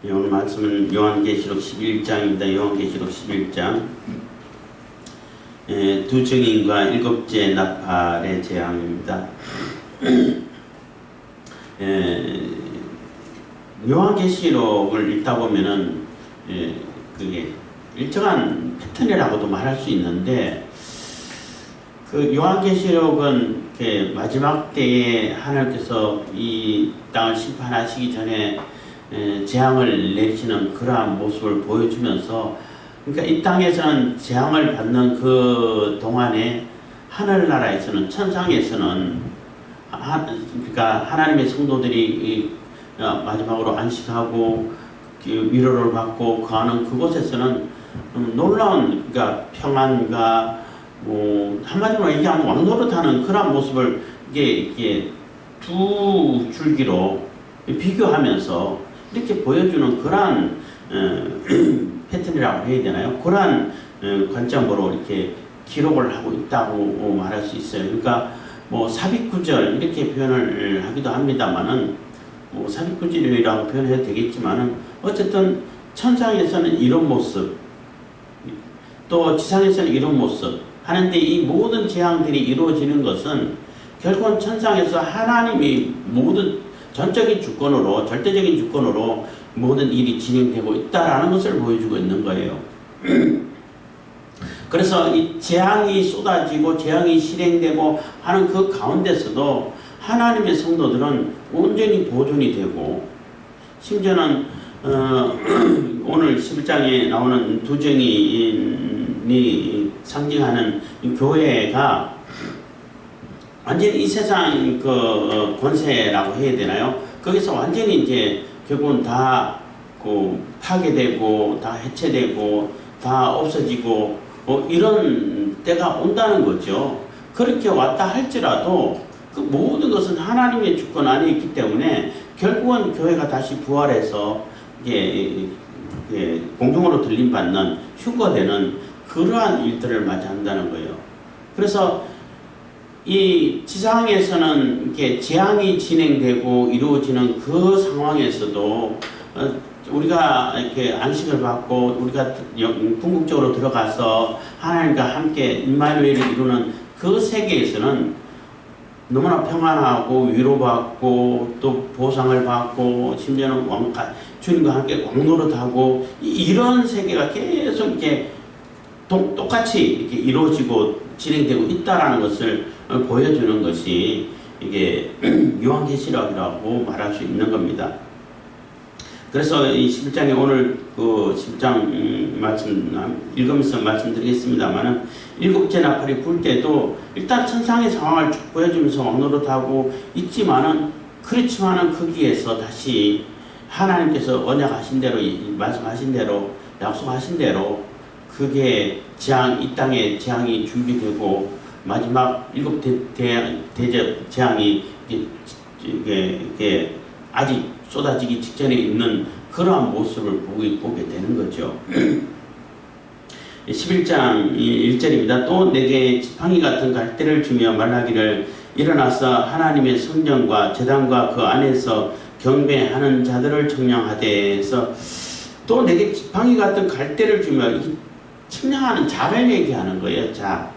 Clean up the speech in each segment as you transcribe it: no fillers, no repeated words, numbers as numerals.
오늘 말씀은 요한계시록 11장입니다. 요한계시록 11장. 두 증인과 일곱째 나팔의 재앙입니다. 요한계시록을 읽다 보면은 그게 일정한 패턴이라고도 말할 수 있는데, 그 요한계시록은 마지막 때에 하나님께서 이 땅을 심판하시기 전에 재앙을 내리시는 그러한 모습을 보여주면서, 그러니까 이 땅에서는 재앙을 받는 그 동안에 하늘나라에서는, 천상에서는 그러니까 하나님의 성도들이 마지막으로 안식하고 위로를 받고 거하는 그곳에서는 놀라운, 그러니까 평안과 한마디로 얘기하면 왕노릇하는 그런 모습을 이게 두 줄기로 비교하면서 이렇게 보여주는 그러한 패턴이라고 해야 되나요? 그러한 관점으로 이렇게 기록을 하고 있다고 말할 수 있어요. 그러니까 삽입구절 이렇게 표현을 하기도 합니다만은, 삽입구절이라고 표현해도 되겠지만은, 어쨌든 천상에서는 이런 모습, 또 지상에서는 이런 모습 하는데, 이 모든 재앙들이 이루어지는 것은 결국은 천상에서 하나님이 모든 전적인 주권으로, 절대적인 주권으로 모든 일이 진행되고 있다라는 것을 보여주고 있는 거예요. 그래서 이 재앙이 쏟아지고 재앙이 실행되고 하는 그 가운데서도 하나님의 성도들은 온전히 보존이 되고, 심지어는 오늘 11장에 나오는 두 증인이 상징하는 이 교회가 완전히 이 세상 그 권세라고 해야 되나요? 거기서 완전히 이제 결국은 다 파괴되고 다 해체되고 다 없어지고 이런 때가 온다는 거죠. 그렇게 왔다 할지라도 그 모든 것은 하나님의 주권 안에 있기 때문에 결국은 교회가 다시 부활해서 이게 공중으로 들림받는, 휴거되는 그러한 일들을 맞이한다는 거예요. 그래서 이 지상에서는 이렇게 재앙이 진행되고 이루어지는 그 상황에서도 우리가 이렇게 안식을 받고 우리가 궁극적으로 들어가서 하나님과 함께 임마누엘을 이루는 그 세계에서는 너무나 평안하고 위로받고 또 보상을 받고, 심지어는 주님과 함께 왕노릇하고, 이런 세계가 계속 이렇게 똑같이 이렇게 이루어지고 진행되고 있다라는 것을 보여주는 것이 이게 요한계시록이라고 말할 수 있는 겁니다. 그래서 이 11장에 오늘 그 10장 말씀 읽으면서 말씀드리겠습니다만은, 일곱째 나팔이 불 때도 일단 천상의 상황을 쭉 보여주면서 왕노릇하고 있지만은, 그렇지만은 거기에서 다시 하나님께서 언약하신 대로, 말씀하신 대로, 약속하신 대로 그게 이 땅에 재앙이 준비되고 마지막 일곱 대접 재앙이 이게 아직 쏟아지기 직전에 있는 그러한 모습을 보게 되는 거죠. 11장 1절입니다. 또 내게 지팡이 같은 갈대를 주며 말하기를, 일어나서 하나님의 성전과 제단과 그 안에서 경배하는 자들을 청량하되 해서, 또 내게 지팡이 같은 갈대를 주며 청량하는 자를 얘기하는 거예요. 자,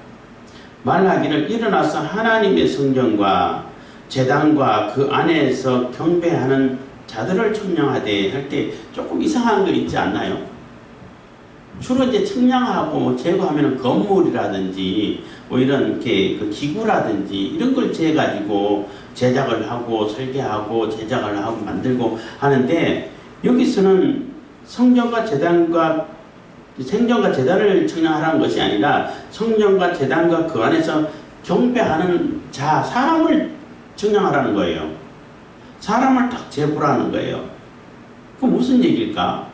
말하기를 일어나서 하나님의 성전과 제단과 그 안에서 경배하는 자들을 청량하되 할 때 조금 이상한 거 있지 않나요? 주로 이제 청량하고 제거하면 건물이라든지 이런 그 기구라든지 이런 걸 재가지고 제작을 하고 설계하고 제작을 하고 만들고 하는데, 여기서는 성전과 제단과 생전과 제단을 청량하라는 것이 아니라 성전과 제단과 그 안에서 경배하는 자, 사람을 청량하라는 거예요. 사람을 딱 제보라는 거예요. 그 무슨 얘기일까?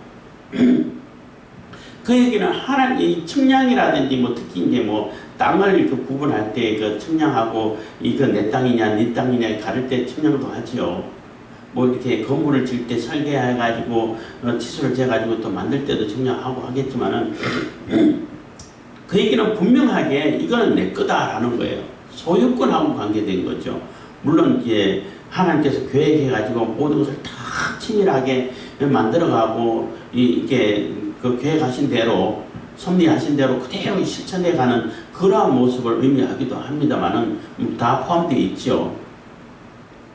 그 얘기는 하나님 청량이라든지 특히 이제 땅을 구분할 때 그 청량하고 이거 내 땅이냐 네 땅이냐 가를 때 청량도 하지요. 이렇게 건물을 질 때 설계해가지고 치수를 재가지고 또 만들 때도 청량하고 하겠지만은 그 얘기는 분명하게 이거는 내 거다라는 거예요. 소유권하고 관계된 거죠. 물론 이제 하나님께서 계획해가지고 모든 것을 다 치밀하게 만들어가고 이게 그 계획하신 대로 섭리하신 대로 그대로 실천해가는 그러한 모습을 의미하기도 합니다만은 다 포함되어 있죠.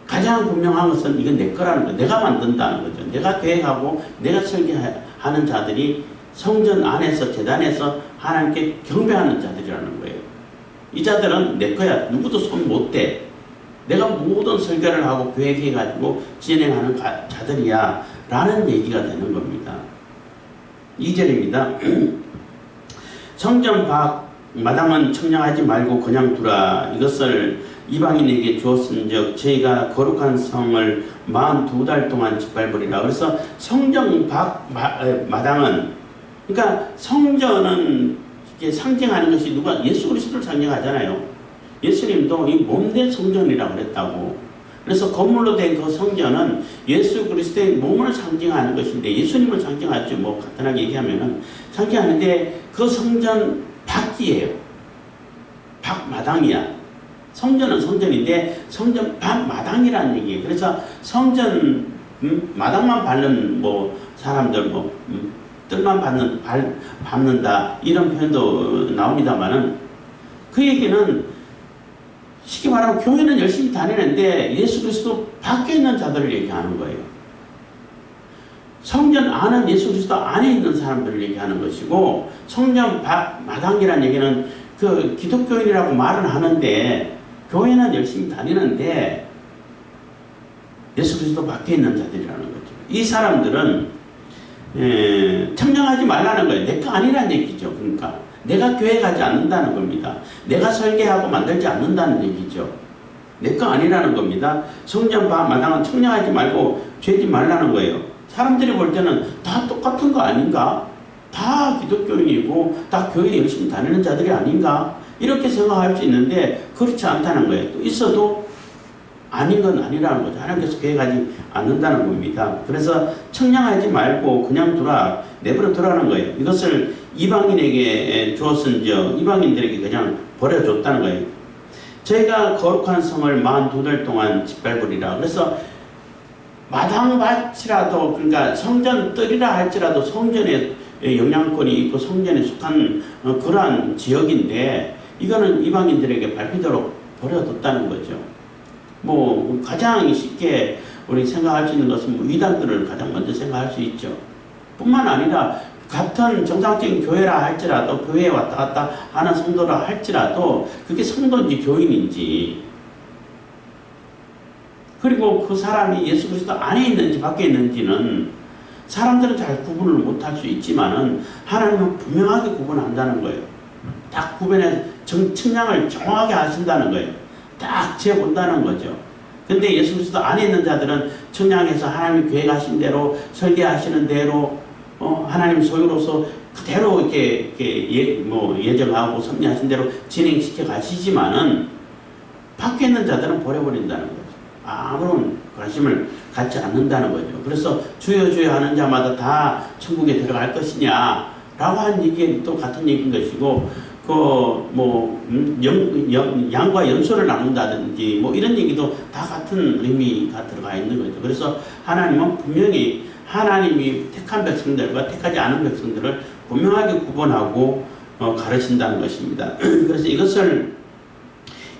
가장 분명한 것은 이건 내 거라는 거예요. 내가 만든다는 거죠. 내가 계획하고 내가 설계하는 자들이 성전 안에서 제단에서 하나님께 경배하는 자들이라는 거예요. 이 자들은 내 거야. 누구도 손 못 대. 내가 모든 설계를 하고 계획해가지고 진행하는 자들이야 라는 얘기가 되는 겁니다. 2절입니다. 성전 밖 마당은 청량하지 말고 그냥 두라. 이것을 이방인에게 주었은즉 저희가 거룩한 성을 42달 동안 짓밟으리라. 그래서 성전 밖 마당은, 그러니까 성전은 이게 상징하는 것이 누가 예수 그리스도를 상징하잖아요. 예수님도 이 몸된 성전이라고 그랬다고. 그래서 건물로 된 그 성전은 예수 그리스도의 몸을 상징하는 것인데, 예수님을 상징하죠. 뭐 간단하게 얘기하면은 상징하는데 그 성전 밖이에요. 밖 마당이야. 성전은 성전인데 성전 밖 마당이라는 얘기예요. 그래서 성전 마당만 밟는 뭐 사람들 뜰만 밟는다 이런 표현도 나옵니다만은, 그 얘기는 쉽게 말하면 교회는 열심히 다니는데 예수 그리스도 밖에 있는 자들을 얘기하는 거예요. 성전 안은 예수 그리스도 안에 있는 사람들을 얘기하는 것이고, 성전 밖 마당이라는 얘기는 그 기독교인이라고 말은 하는데 교회는 열심히 다니는데 예수 그리스도 밖에 있는 자들이라는 거죠. 이 사람들은 청량하지 말라는 거예요. 내 거 아니라는 얘기죠. 그러니까 내가 계획하지 않는다는 겁니다. 내가 설계하고 만들지 않는다는 얘기죠. 내 거 아니라는 겁니다. 성전 밖 마당은 청량하지 말고 죄지 말라는 거예요. 사람들이 볼 때는 다 똑같은 거 아닌가? 다 기독교인이고 다 교회 열심히 다니는 자들이 아닌가? 이렇게 생각할 수 있는데 그렇지 않다는 거예요. 또 있어도 아닌 건 아니라는 거죠. 하나님께서 계획하지 않는다는 겁니다. 그래서 청량하지 말고 그냥 두라, 내버려 두라는 거예요. 이것을 이방인에게 주었은즉 이방인들에게 그냥 버려줬다는 거예요. 저희가 거룩한 성을 42달 동안 짓밟으리라. 그래서 마당밭이라도, 그러니까 성전 뜰이라 할지라도 성전에 영향권이 있고 성전에 속한 그러한 지역인데 이거는 이방인들에게 밟히도록 버려뒀다는 거죠. 뭐 가장 쉽게 우리 생각할 수 있는 것은 뭐 이단들을 가장 먼저 생각할 수 있죠. 뿐만 아니라 같은 정상적인 교회라 할지라도, 교회에 왔다 갔다 하는 성도라 할지라도 그게 성도인지 교인인지, 그리고 그 사람이 예수 그리스도 안에 있는지 밖에 있는지는 사람들은 잘 구분을 못할 수 있지만은 하나님은 분명하게 구분한다는 거예요. 딱 구분해서 측량을 정확하게 하신다는 거예요. 딱 재본다는 거죠. 근데 예수 그리스도 안에 있는 자들은 측량해서 하나님이 계획하신 대로, 설계하시는 대로 하나님 소유로서 그대로 이렇게 예정하고 섭리하신 대로 진행시켜 가시지만은 밖에 있는 자들은 버려버린다는 거죠. 아무런 관심을 갖지 않는다는 거죠. 그래서 주여 주여 하는 자마다 다 천국에 들어갈 것이냐 라고 한 얘기는 또 같은 얘기인 것이고, 양과 염소를 나눈다든지 이런 얘기도 다 같은 의미가 들어가 있는 거죠. 그래서 하나님은 분명히 하나님이 택한 백성들과 택하지 않은 백성들을 분명하게 구분하고 가르친다는 것입니다. 그래서 이것을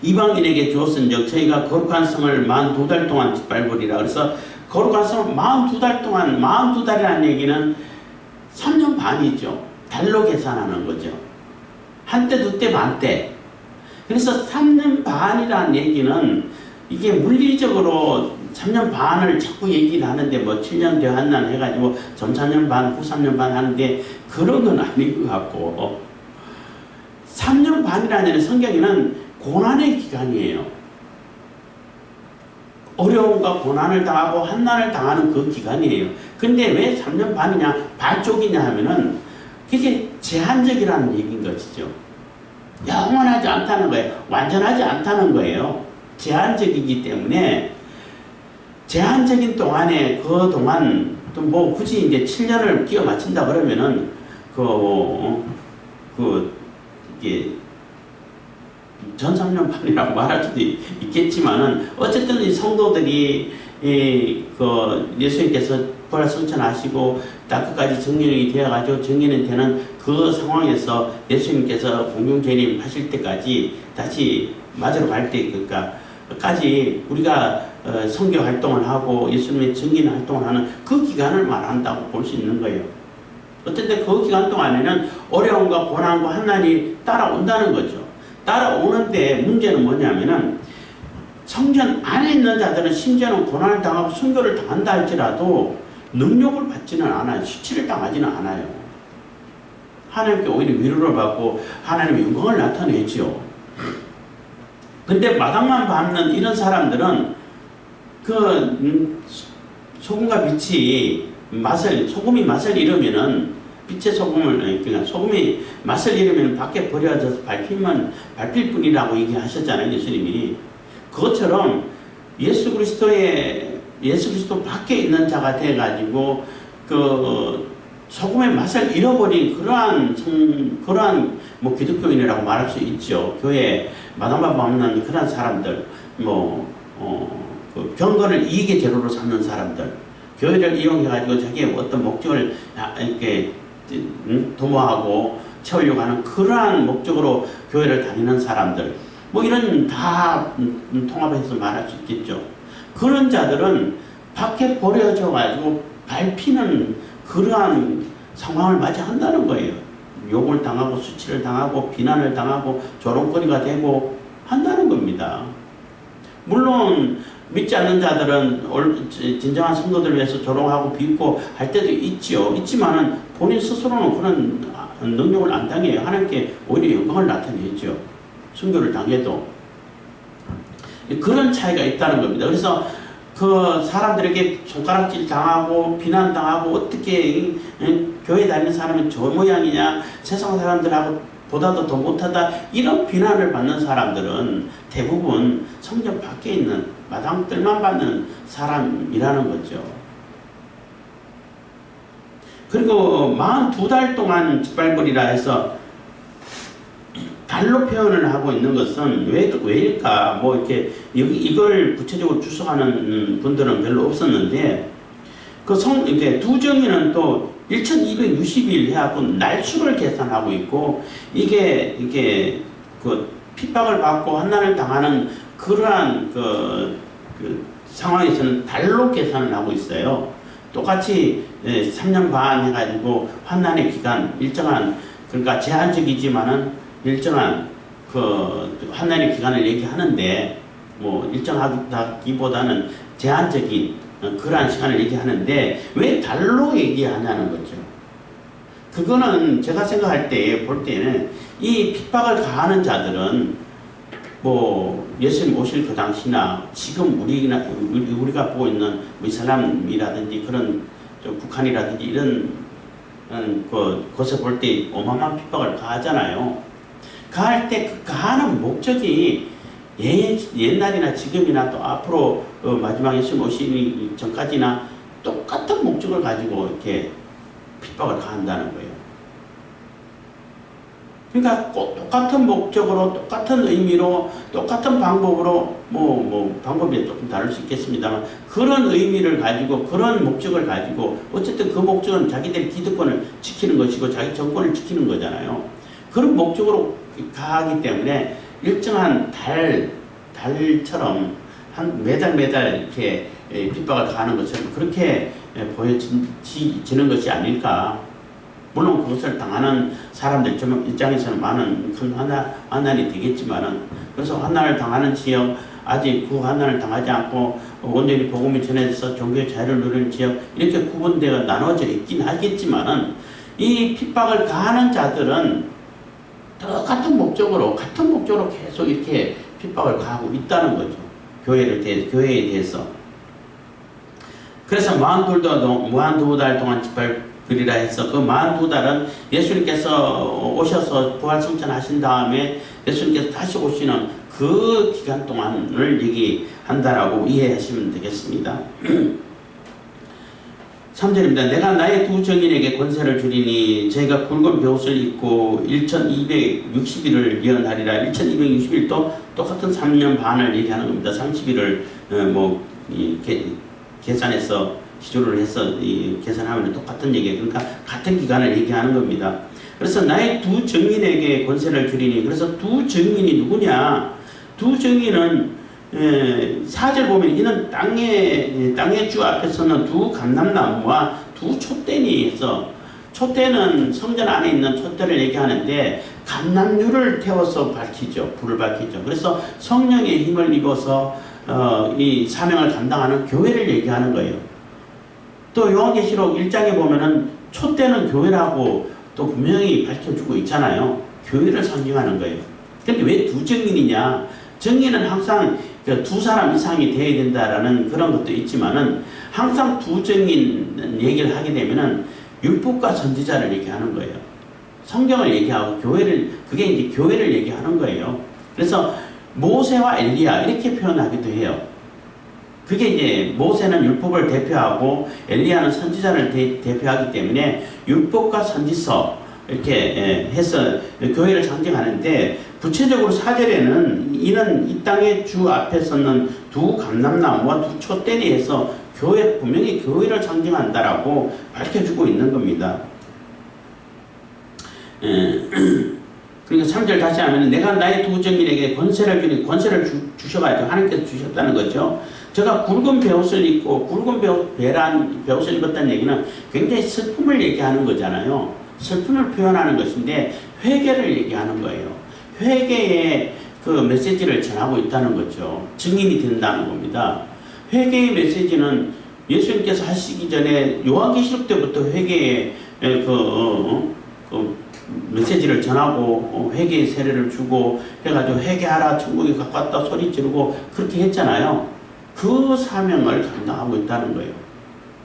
이방인에게 주었은즉 저희가 거룩한 성을 42달 동안 짓밟으리라. 그래서 거룩한 성을 42달 동안, 42달이라는 얘기는 3년 반이죠. 달로 계산하는 거죠. 한때, 두때, 반때. 그래서 3년 반이라는 얘기는 이게 물리적으로 3년 반을 자꾸 얘기를 하는데 7년 되었나 해가지고 전 4년 반, 후 3년 반 하는데 그런 건 아닌 것 같고, 3년 반이라는 성경에는 고난의 기간이에요. 어려움과 고난을 당하고 한난을 당하는 그 기간이에요. 근데 왜 3년 반이냐, 반쪽이냐 하면은 그게 제한적이라는 얘기인 것이죠. 영원하지 않다는 거예요. 완전하지 않다는 거예요. 제한적이기 때문에 제한적인 동안에 그 동안 또 굳이 이제 7년을 끼워 맞춘다 그러면은 이게 전 3년 반이라고 말할 수도 있겠지만은 어쨌든 이 성도들이 예수님께서 부활 승천하시고 딱 끝까지 정년이 되어가지고 정년이 되는 그 상황에서 예수님께서 공중 재림하실 때까지 다시 맞으러 갈 때까지 우리가 선교 활동을 하고 예수님의 증인 활동을 하는 그 기간을 말한다고 볼 수 있는 거예요. 어쨌든 그 기간 동안에는 어려움과 고난과 환난이 따라온다는 거죠. 따라오는데 문제는 뭐냐면은 성전 안에 있는 자들은 심지어는 고난을 당하고 순교를 당한다 할지라도 능력을 받지는 않아요. 수치를 당하지는 않아요. 하나님께 오히려 위로를 받고 하나님의 영광을 나타내지요. 근데 마당만 밟는 이런 사람들은 소금과 빛이 소금이 맛을 잃으면은 빛의 소금을, 그러니까 소금이 맛을 잃으면 밖에 버려져서 밟힐 뿐이라고 얘기하셨잖아요, 예수님이. 그것처럼 예수 그리스도 밖에 있는 자가 돼가지고 소금의 맛을 잃어버린 그러한 뭐 기독교인이라고 말할 수 있죠. 교회 마당밥 없는 그런 사람들, 경건을 이익의 재료로 삼는 사람들, 교회를 이용해가지고 자기의 어떤 목적을 이렇게 도모하고 채우려고 하는 그러한 목적으로 교회를 다니는 사람들, 뭐 이런 다 통합해서 말할 수 있겠죠. 그런 자들은 밖에 버려져 가지고 밟히는 그러한 상황을 맞이한다는 거예요. 욕을 당하고 수치를 당하고 비난을 당하고 조롱거리가 되고 한다는 겁니다. 물론 믿지 않는 자들은 진정한 성도들을 위해서 조롱하고 비웃고 할 때도 있지만은 본인 스스로는 그런 능력을 안 당해요. 하나님께 오히려 영광을 나타내죠. 순교를 당해도. 그런 차이가 있다는 겁니다. 그래서 그 사람들에게 손가락질 당하고 비난당하고 어떻게 교회 다니는 사람이 저 모양이냐, 세상 사람들하고 보다도 더 못하다, 이런 비난을 받는 사람들은 대부분 성전 밖에 있는 마당들만 받는 사람이라는 거죠. 그리고 42달 동안 짓밟으리라 해서 달로 표현을 하고 있는 것은 왜일까? 뭐 이렇게 이걸 구체적으로 추석하는 분들은 별로 없었는데, 이렇게 두 정의는 또 1260일 해갖고 날수를 계산하고 있고, 이게 핍박을 받고 환난을 당하는 그러한 상황에서는 달로 계산을 하고 있어요. 똑같이 3년 반 해가지고 환난의 기간, 일정한, 그러니까 제한적이지만은 일정한 환난의 기간을 얘기하는데, 뭐 일정하기보다는 제한적인 그러한 시간을 얘기하는데 왜 달로 얘기하냐는 거죠. 그거는 제가 생각할 때, 볼 때는 이 핍박을 가하는 자들은 뭐 예수님 오실 그 당시나 지금 우리가 보고 있는 이슬람이라든지 그런 북한이라든지 이런 곳에 볼 때 어마어마한 핍박을 가하잖아요. 가할 때 그 가하는 목적이 옛날이나 지금이나 또 앞으로 마지막 예수님 오시기 전까지나 똑같은 목적을 가지고 이렇게 핍박을 가한다는 거예요. 그러니까 똑같은 목적으로, 똑같은 의미로, 똑같은 방법으로, 방법이 조금 다를 수 있겠습니다만, 그런 의미를 가지고, 그런 목적을 가지고, 어쨌든 그 목적은 자기들의 기득권을 지키는 것이고, 자기 정권을 지키는 거잖아요. 그런 목적으로 가하기 때문에, 일정한 달처럼, 매달 이렇게 핍박을 가하는 것처럼 그렇게 보여지는 것이 아닐까. 물론 그것을 당하는 사람들 입장에서는 큰 환난이 되겠지만은, 그래서 환난을 당하는 지역, 아직 그 환난을 당하지 않고 온전히 복음이 전해져서 종교의 자유를 누리는 지역, 이렇게 구분되어 나눠져 있긴 하겠지만은, 이 핍박을 가하는 자들은 같은 목적으로 계속 이렇게 핍박을 가하고 있다는 거죠. 교회에 대해서. 그래서 42달 동안 짓밟으리라 해서 그 42달은 예수님께서 오셔서 부활 승천하신 다음에 예수님께서 다시 오시는 그 기간 동안을 얘기한다라고 이해하시면 되겠습니다. 3절입니다. 내가 나의 두 정인에게 권세를 주리니 저희가 굵은 벼옷을 입고 1260일을 예언하리라. 1260일도 똑같은 3년 반을 얘기하는 겁니다. 30일을 계산해서 기준으로 해서 계산하면 똑같은 얘기예요. 그러니까 같은 기간을 얘기하는 겁니다. 그래서 나의 두 증인에게 권세를 주리니, 그래서 두 증인이 누구냐? 두 증인은 4절 보면 이는 땅의 주 앞에서는 두 감람나무와 두 촛대니 해서, 촛대는 성전 안에 있는 촛대를 얘기하는데 감람류를 태워서 밝히죠. 불을 밝히죠. 그래서 성령의 힘을 입어서 이 사명을 감당하는 교회를 얘기하는 거예요. 또 요한계시록 1장에 보면은 촛대는 교회라고 또 분명히 밝혀주고 있잖아요. 교회를 상징하는 거예요. 근데 왜 두 증인이냐? 증인은 항상 두 사람 이상이 되어야 된다라는 그런 것도 있지만은 항상 두 증인 얘기를 하게 되면은 율법과 선지자를 얘기하는 거예요. 성경을 얘기하고 교회를, 그게 이제 교회를 얘기하는 거예요. 그래서 모세와 엘리야 이렇게 표현하기도 해요. 그게 이제 모세는 율법을 대표하고 엘리야는 선지자를 대표하기 때문에 율법과 선지서 이렇게 해서 교회를 상징하는데, 구체적으로 4절에는 이는 이 땅의 주 앞에 서는 두 감람나무와 두 촛대니 해서 교회, 분명히 교회를 상징한다라고 밝혀주고 있는 겁니다. 그러니까 3절 다시 하면 내가 나의 두 증인에게 권세를 주니, 권세를 주셔가지고 하나님께서 주셨다는 거죠. 제가 굵은 베옷을 입고, 굵은 베옷을 입었다는 얘기는 굉장히 슬픔을 얘기하는 거잖아요. 슬픔을 표현하는 것인데 회개를 얘기하는 거예요. 회개의 그 메시지를 전하고 있다는 거죠. 증인이 된다는 겁니다. 회개의 메시지는 예수님께서 하시기 전에 요한계시록 때부터 회개의 그 메시지를 전하고 회개의 세례를 주고 해가지고 회개하라 천국이 가까웠다 소리 지르고 그렇게 했잖아요. 그 사명을 감당하고 있다는 거예요.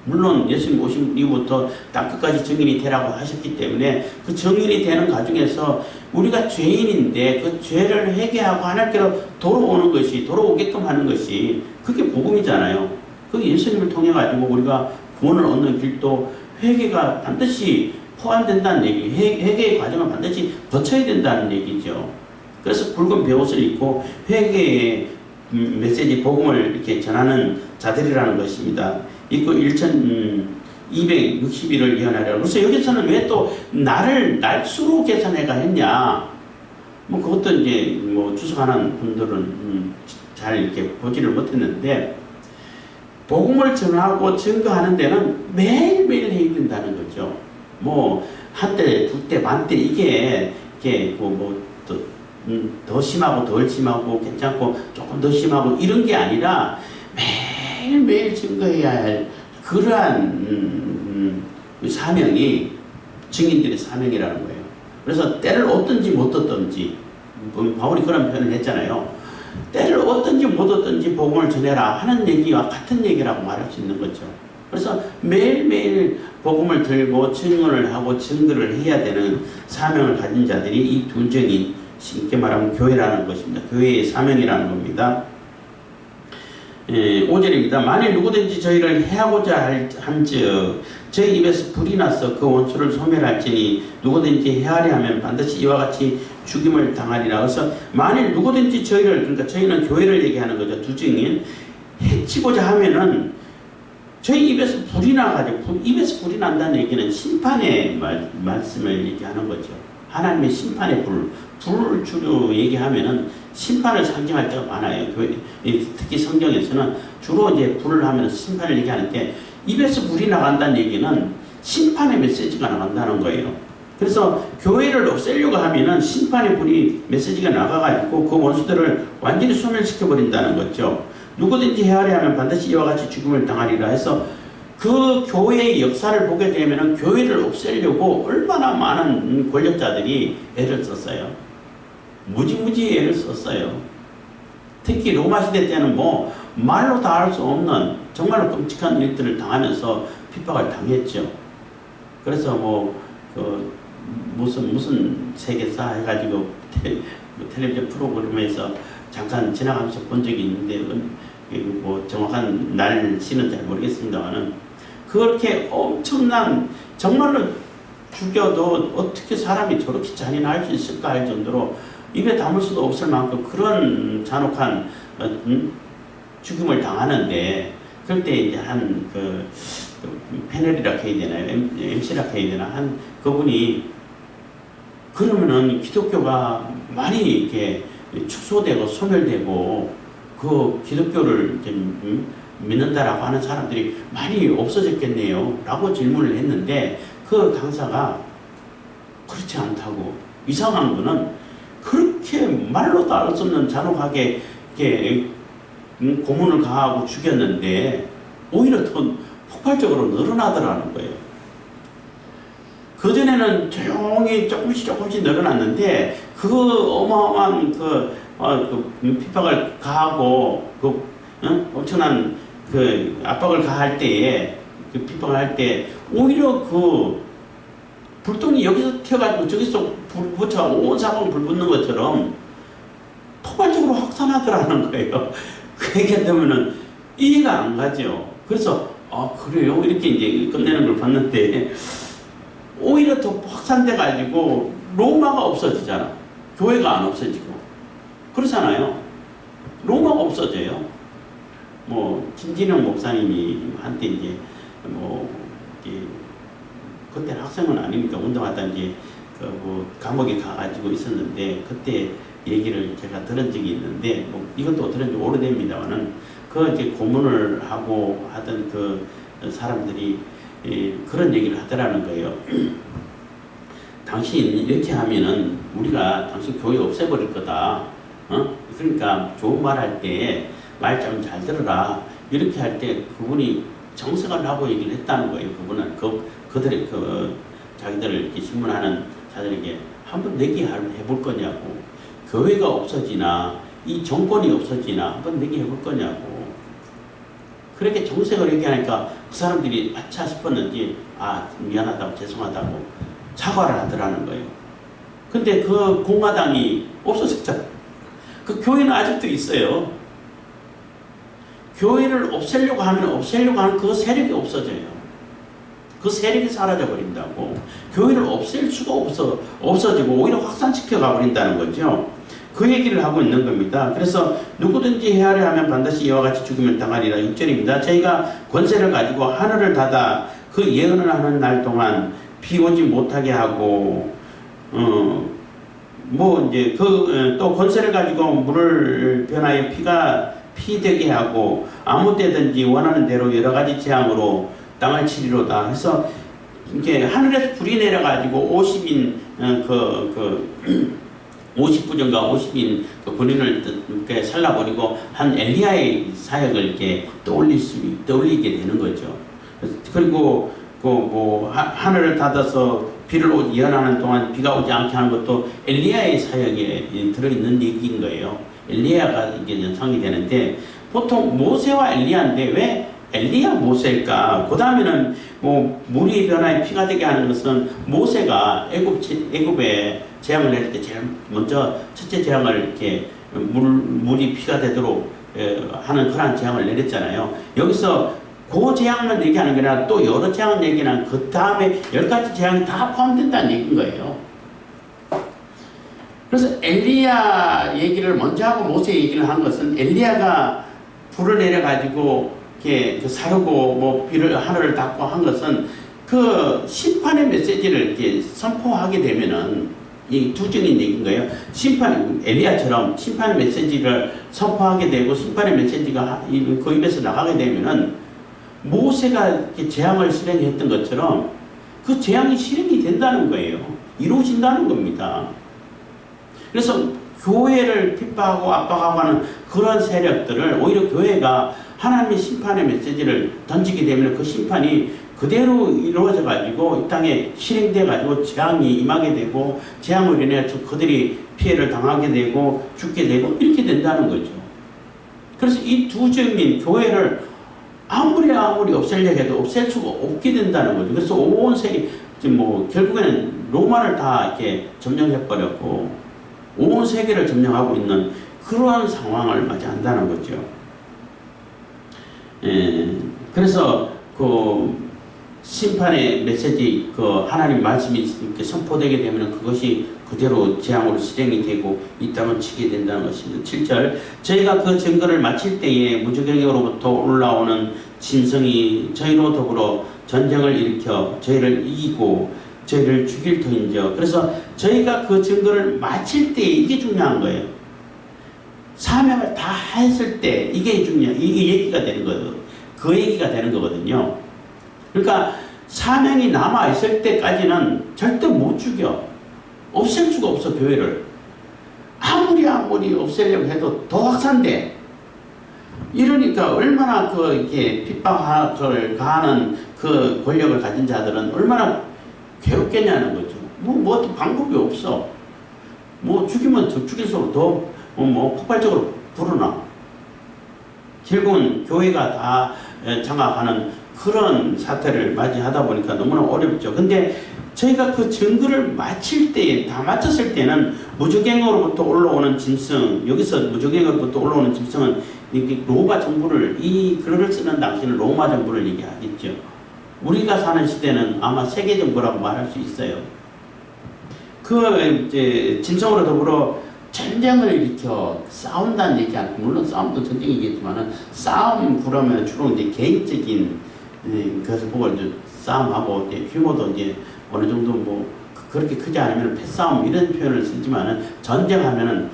물론 예수님 오신 이후부터 땅끝까지 증인이 되라고 하셨기 때문에 그 증인이 되는 과정에서 우리가 죄인인데 그 죄를 회개하고 하나님께로 돌아오게끔 하는 것이 그게 복음이잖아요. 그게 예수님을 통해 가지고 우리가 구원을 얻는 길도 회개가 반드시 포함된다는 얘기, 회개의 과정을 반드시 거쳐야 된다는 얘기죠. 그래서 붉은 베옷을 입고 회개의 메시지, 복음을 이렇게 전하는 자들이라는 것입니다. 있고 1260일을 예언하려. 그래서 여기서는 왜 또 날수로 계산해가 했냐? 뭐 그것도 이제 뭐 주석하는 분들은 잘 이렇게 보지를 못했는데, 복음을 전하고 증거하는 데는 매일매일 해야 된다는 거죠. 뭐 한때, 두때, 만때 이게 더 심하고 덜 심하고 괜찮고 조금 더 심하고 이런 게 아니라 매일매일 증거해야 할 그러한 사명이 증인들의 사명이라는 거예요. 그래서 때를 얻든지 못 얻든지, 바울이 그런 표현을 했잖아요. 때를 얻든지 못 얻든지 복음을 전해라 하는 얘기와 같은 얘기라고 말할 수 있는 거죠. 그래서 매일매일 복음을 들고 증언을 하고 증거를 해야 되는 사명을 가진 자들이 이 두 증인, 쉽게 말하면 교회라는 것입니다. 교회의 사명이라는 겁니다. 5절입니다. 만일 누구든지 저희를 해하고자 한즉 저희 입에서 불이 나서 그 원수를 소멸할지니 누구든지 해하려 하면 반드시 이와 같이 죽임을 당하리라. 그래서 만일 누구든지 저희를, 그러니까 저희는 교회를 얘기하는 거죠. 두 증인 해치고자 하면은 저희 입에서 불이 나가지고, 입에서 불이 난다는 얘기는 심판의 말씀을 얘기하는 거죠. 하나님의 심판의 불을 주로 얘기하면은 심판을 상징할 때가 많아요. 특히 성경에서는 주로 이제 불을 하면 심판을 얘기하는데, 입에서 불이 나간다는 얘기는 심판의 메시지가 나간다는 거예요. 그래서 교회를 없애려고 하면은 심판의 불이 메시지가 나가가지고 그 원수들을 완전히 소멸시켜버린다는 거죠. 누구든지 헤아려 하면 반드시 이와 같이 죽음을 당하리라 해서, 그 교회의 역사를 보게 되면은 교회를 없애려고 얼마나 많은 권력자들이 애를 썼어요. 무지무지 애를 썼어요. 특히 로마 시대 때는 뭐 말로 다 할 수 없는 정말로 끔찍한 일들을 당하면서 핍박을 당했죠. 그래서 무슨 세계사 해가지고 텔레비전 프로그램에서 잠깐 지나가면서 본 적이 있는데, 뭐 정확한 날씨는 잘 모르겠습니다만은 그렇게 엄청난, 정말로 죽여도 어떻게 사람이 저렇게 잔인할 수 있을까 할 정도로 입에 담을 수도 없을 만큼 그런 잔혹한 죽임을 당하는데, 그럴 때 이제 패널이라 해야 되나요? MC라 해야 되나? 한 그분이 그러면은 기독교가 많이 이렇게 축소되고 소멸되고 그 기독교를 이제 믿는다라고 하는 사람들이 많이 없어졌겠네요. 라고 질문을 했는데 그 강사가 그렇지 않다고. 이상한 거는 그렇게 말로도 알 수 없는 잔혹하게 이렇게 고문을 가하고 죽였는데 오히려 더 폭발적으로 늘어나더라는 거예요. 그전에는 조용히 조금씩 늘어났는데 그 어마어마한 그 핍박을 가하고 엄청난 그 압박을 가할 때에 그 핍박을 할 때 오히려 그 불똥이 여기서 튀어가지고 저기서 불 붙여 온 사방을 불 붙는 것처럼 폭발적으로 확산하더라는 거예요. 그 얘기하면은 이해가 안 가죠. 그래서 그래요? 이렇게 이제 끝내는 걸 봤는데 오히려 더 확산돼 가지고 로마가 없어지잖아. 교회가 안 없어지고 그렇잖아요. 로마가 없어져요. 뭐 김진영 목사님이 한때 이제 그때 학생은 아닙니까? 운동하다 이제 뭐 감옥에 가가지고 있었는데 그때 얘기를 제가 들은 적이 있는데 뭐 이것도 들은 지 오래됩니다만은 그 이제 고문을 하고 하던 그 사람들이 그런 얘기를 하더라는 거예요. 당신 이렇게 하면은 우리가 당신 교회 없애버릴 거다. 그러니까 좋은 말 할 때 말 좀 잘 들어라. 이렇게 할 때 그분이 정색을 하고 얘기를 했다는 거예요. 그분은 그들의 자기들을 이렇게 신문하는 자들에게 한번 내기 해볼 거냐고. 교회가 없어지나 이 정권이 없어지나 한번 내기 해볼 거냐고. 그렇게 정색을 얘기하니까 그 사람들이 아차 싶었는지 미안하다고 죄송하다고 사과를 하더라는 거예요. 근데 그 공화당이 없어졌잖아요. 그 교회는 아직도 있어요. 교회를 없애려고 하는 그 세력이 없어져요. 그 세력이 사라져 버린다고. 교회를 없앨 수가 없어지고 오히려 확산시켜 가버린다는 거죠. 그 얘기를 하고 있는 겁니다. 그래서 누구든지 헤아려 하면 반드시 이와 같이 죽음을 당하리라. 6절입니다. 저희가 권세를 가지고 하늘을 닫아 그 예언을 하는 날 동안 비 오지 못하게 하고 이제 또 권세를 가지고 물을 변하여 피 되게 하고 아무 때든지 원하는 대로 여러 가지 재앙으로 땅을 치리로다. 그래서 이렇게 하늘에서 불이 내려가지고 50인 50부정과 50인 그 군인을 이렇게 살라버리고 한 엘리야의 사역을 이렇게 떠올리게 되는 거죠. 그리고 하늘을 닫아서 비를 예언하는 동안 비가 오지 않게 하는 것도 엘리야의 사역에 들어있는 얘기인 거예요. 엘리야가 이게 연상이 되는데 보통 모세와 엘리야인데 왜 엘리야 모세일까? 그 다음에는 물이 변화에 피가 되게 하는 것은 모세가 애굽에 재앙을 내릴 때 제일 먼저 첫째 재앙을 이렇게 물이 피가 되도록 하는 그러한 재앙을 내렸잖아요. 여기서 그 재앙만 얘기하는 게 아니라 또 여러 재앙을 얘기하는 그 다음에 10가지 재앙이 다 포함된다는 얘기인 거예요. 그래서 엘리야 얘기를 먼저 하고 모세 얘기를 한 것은 엘리야가 불을 내려가지고 이렇게 사르고 하늘을 닫고 한 것은 그 심판의 메시지를 이렇게 선포하게 되면은 이 두증인 얘기인 거예요. 엘리야처럼 심판의 메시지를 선포하게 되고 심판의 메시지가 그 입에서 나가게 되면은 모세가 이렇게 재앙을 실행했던 것처럼 그 재앙이 실행이 된다는 거예요. 이루어진다는 겁니다. 그래서 교회를 핍박하고 압박하고 하는 그런 세력들을 오히려 교회가 하나님의 심판의 메시지를 던지게 되면 그 심판이 그대로 이루어져 가지고 이 땅에 실행돼 가지고 재앙이 임하게 되고 재앙으로 인해서 그들이 피해를 당하게 되고 죽게 되고 이렇게 된다는 거죠. 그래서 이 두 증인 교회를 아무리 없애려고 해도 없앨 수가 없게 된다는 거죠. 그래서 온 세계 결국에는 로마를 다 이렇게 점령해 버렸고 온 세계를 점령하고 있는 그러한 상황을 맞이한다는 거죠. 그래서 심판의 메시지, 하나님 말씀이 이렇게 선포되게 되면 그것이 그대로 재앙으로 실행이 되고 이 땅을 치게 된다는 것입니다. 7절 저희가 그 증거를 마칠 때에 무저갱이로부터 올라오는 짐승이 저희로 더불어 전쟁을 일으켜 저희를 이기고 저희를 죽일 터인지요. 그래서 저희가 그 증거를 마칠 때 이게 중요한 거예요. 사명을 다 했을 때 이게 이게 얘기가 되는 거예요. 그 얘기가 되는 거거든요. 그러니까 사명이 남아있을 때까지는 절대 못 죽여. 없앨 수가 없어, 교회를. 아무리 없애려고 해도 더 확산돼. 이러니까 얼마나 이렇게 핍박을 가하는 그 권력을 가진 자들은 얼마나 괴롭겠냐는 거죠. 뭐 방법이 없어. 죽이면 더 죽일수록 더 폭발적으로 불어나. 결국은 교회가 다 장악하는 그런 사태를 맞이하다 보니까 너무나 어렵죠. 근데 저희가 그 증거를 마칠 때, 다 마쳤을 때는 무적행으로부터 올라오는 짐승, 여기서 무적행으로부터 올라오는 짐승은 로마 정부를, 이 글을 쓰는 당시는 로마 정부를 얘기하겠죠. 우리가 사는 시대는 아마 세계 정부라고 말할 수 있어요. 짐승으로 더불어 전쟁을 일으켜 싸운다는 얘기 않고, 물론 싸움도 전쟁이겠지만은, 싸움 그러면 주로 이제 개인적인 것을 보고 이제 싸움하고, 규모도 이제 어느 정도 그렇게 크지 않으면 패싸움 이런 표현을 쓰지만은, 전쟁하면은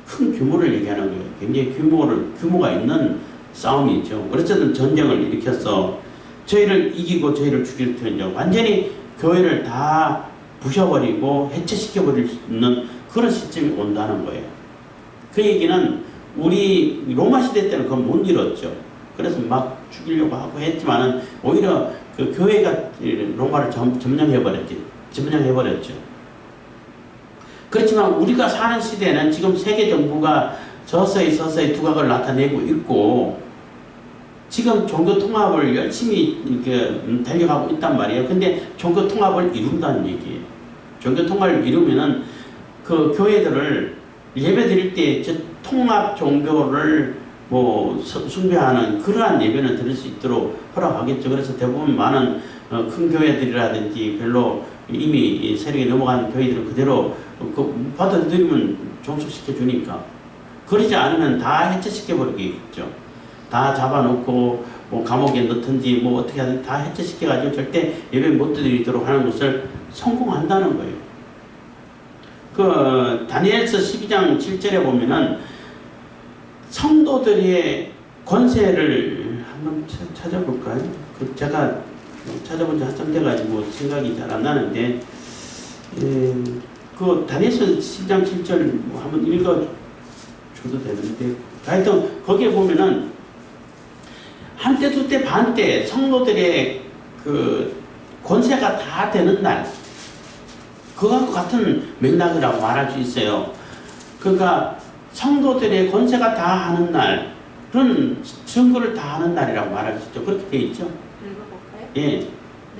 큰 규모를 얘기하는 거예요. 굉장히 규모가 있는 싸움이죠. 어쨌든 전쟁을 일으켜서 저희를 이기고 저희를 죽일 터인지 완전히 교회를 다 부셔버리고 해체시켜버릴 수 있는 그런 시점이 온다는 거예요. 그 얘기는 우리 로마 시대 때는 그건 못 이뤘죠. 그래서 막 죽이려고 하고 했지만은 오히려 그 교회가 로마를 점령해버렸죠. 그렇지만 우리가 사는 시대는 지금 세계 정부가 서서히 두각을 나타내고 있고, 지금 종교 통합을 열심히 달려가고 있단 말이에요. 근데 종교 통합을 이룬다는 얘기예요. 종교 통합을 이루면은 그 교회들을 예배 드릴 때 저 통합 종교를 숭배하는 그러한 예배는 드릴 수 있도록 허락하겠죠. 그래서 대부분 많은 큰 교회들이라든지 별로 이미 세력이 넘어간 교회들은 그대로 받아들이면 종속시켜 주니까. 그러지 않으면 다 해체시켜버리겠죠. 다 잡아놓고 감옥에 넣든지 어떻게 하든 다 해체시켜가지고 절대 예배 못 드리도록 하는 것을 성공한다는 거예요. 다니엘서 12장 7절에 보면은 성도들의 권세를 한번 찾아볼까요? 제가 찾아본 지 한참 돼가지고 생각이 잘 안 나는데, 다니엘서 12장 7절 한번 읽어줘도 되는데, 하여튼 거기에 보면은 한때 두때 반때 성도들의 권세가 다 되는 날, 그것과 같은 맥락이라고 말할 수 있어요. 그러니까 성도들의 권세가 다 하는 날, 그런 증거를 다 하는 날이라고 말할 수 있죠. 그렇게 되어 있죠. 읽어볼까요? 예.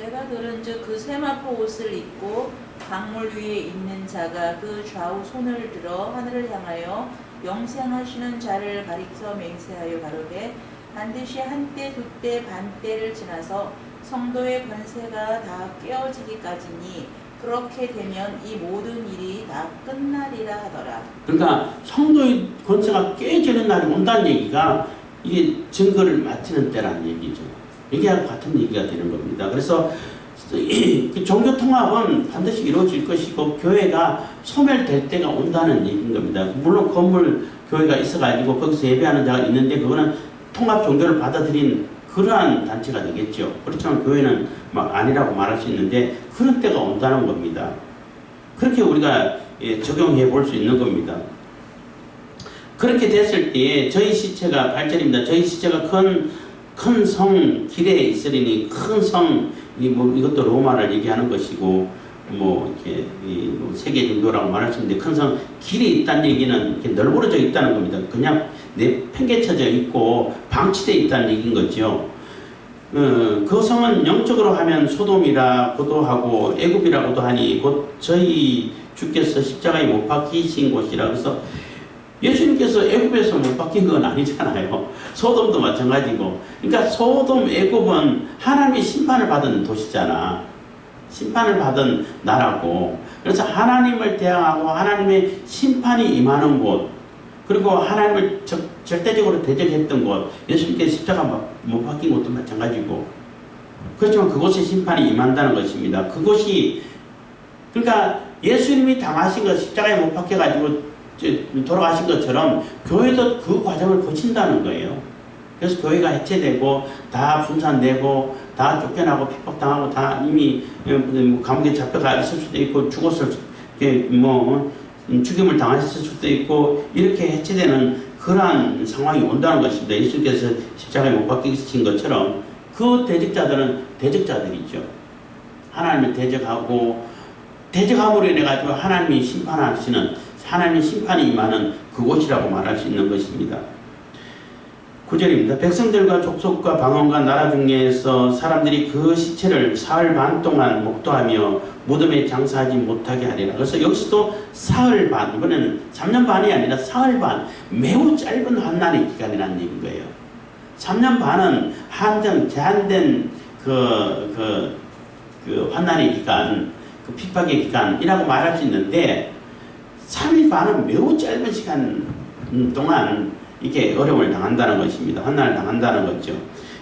내가 들은즉 그 세마포 옷을 입고 강물 위에 있는 자가 그 좌우 손을 들어 하늘을 향하여 영생하시는 자를 가리켜 맹세하여 가로되 반드시 한때 두때 반때를 지나서 성도의 권세가 다 깨어지기까지니 그렇게 되면 이 모든 일이 다 끝나리라 하더라. 그러니까 성도의 권세가 깨지는 날이 온다는 얘기가 이게 증거를 마치는 때라는 얘기죠. 얘기하고 같은 얘기가 되는 겁니다. 그래서 그 종교 통합은 반드시 이루어질 것이고 교회가 소멸될 때가 온다는 얘기인 겁니다. 물론 건물 교회가 있어가지고 거기서 예배하는 자가 있는데 그거는 통합 종교를 받아들인 그러한 단체가 되겠죠. 그렇지만 교회는 아니라고 말할 수 있는데 그런 때가 온다는 겁니다. 그렇게 우리가 적용해 볼 수 있는 겁니다. 그렇게 됐을 때에 저희 시체가 8절입니다. 저희 시체가 큰 성 길에 있으리니 큰 성 이것도 로마를 얘기하는 것이고 이렇게 세계 종교라고 말할 수 있는데 큰 성 길에 있다는 얘기는 이렇게 널브러져 있다는 겁니다. 그냥 내팽개쳐져 있고 방치되어 있다는 얘기인 거죠. 그 성은 영적으로 하면 소돔이라고도 하고 애굽이라고도 하니 곧 저희 주께서 십자가에 못 박히신 곳이라. 그래서 예수님께서 애굽에서 못 박힌 건 아니잖아요. 소돔도 마찬가지고. 그러니까 소돔, 애굽은 하나님의 심판을 받은 도시잖아. 심판을 받은 나라고. 그래서 하나님을 대항하고 하나님의 심판이 임하는 곳, 그리고 하나님을 절대적으로 대적했던 곳, 예수님께서 십자가 못 박힌 것도 마찬가지고, 그렇지만 그곳에 심판이 임한다는 것입니다. 그것이, 그러니까 예수님이 당하신 것, 십자가에 못 박혀가지고 돌아가신 것처럼 교회도 그 과정을 거친다는 거예요. 그래서 교회가 해체되고 다 분산되고 다 쫓겨나고 핍박당하고 다 이미 감옥에 잡혀가 있을 수도 있고 죽었을 죽임을 당하셨을 수도 있고 이렇게 해체되는 그러한 상황이 온다는 것입니다. 예수께서 십자가에 못 박히신 것처럼 그 대적자들은 대적자들이죠. 하나님을 대적하고 대적함으로 인해 가지고 하나님이 심판하시는, 하나님의 심판이 임하는 그곳이라고 말할 수 있는 것입니다. 9절입니다. 백성들과 족속과 방언과 나라 중에서 사람들이 그 시체를 사흘 반 동안 목도하며 무덤에 장사하지 못하게 하리라. 그래서 여기서도 사흘 반, 이번에는 3년 반이 아니라 사흘 반, 매우 짧은 환난의 기간이라는 얘기인 거예요. 3년 반은 제한된 그 환난의 기간, 그 핍박의 기간이라고 말할 수 있는데 3일 반은 매우 짧은 시간 동안 이렇게 어려움을 당한다는 것입니다. 환난을 당한다는 거죠.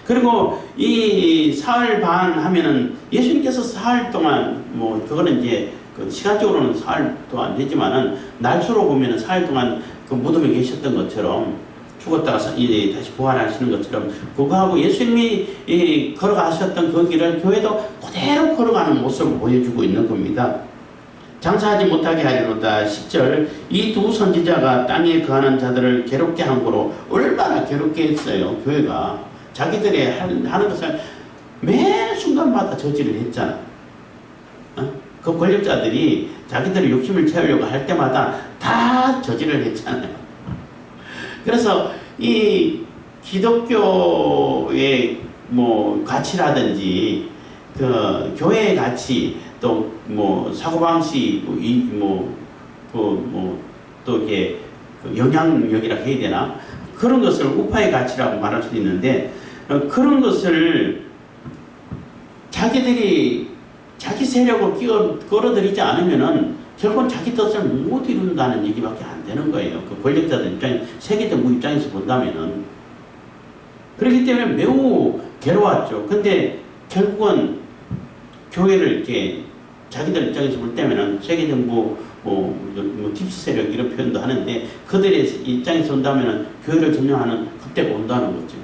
그리고 이 사흘 반 하면은 예수님께서 사흘 동안 그거는 이제 그 시간적으로는 사흘 동안 되지만은 날수로 보면은 사흘 동안 그 무덤에 계셨던 것처럼 죽었다가 이제 다시 부활하시는 것처럼 그거하고 예수님이 걸어가셨던 그 길을 교회도 그대로 걸어가는 모습을 보여주고 있는 겁니다. 장사하지 못하게 하리로다. 10절 이 두 선지자가 땅에 거하는 자들을 괴롭게 한 거로. 얼마나 괴롭게 했어요. 교회가 자기들의 하는 것을 매 순간마다 저지를 했잖아. 그 권력자들이 자기들의 욕심을 채우려고 할 때마다 다 저지를 했잖아요. 그래서 이 기독교의 가치라든지 그 교회의 가치, 또 사고방식, 또 이게 영향력이라 해야 되나, 그런 것을 우파의 가치라고 말할 수도 있는데, 그런 것을 자기들이 자기 세력을 끌어들이지 않으면은 결국은 자기 뜻을 못 이룬다는 얘기밖에 안 되는 거예요. 그 권력자들 입장에서, 세계정부 입장에서 본다면은. 그렇기 때문에 매우 괴로웠죠. 근데 결국은 교회를 이렇게 자기들 입장에서 볼 때면은 세계정부, 팁스 세력 이런 표현도 하는데, 그들의 입장에서 본다면은 교회를 점령하는 그때가 온다는 거죠.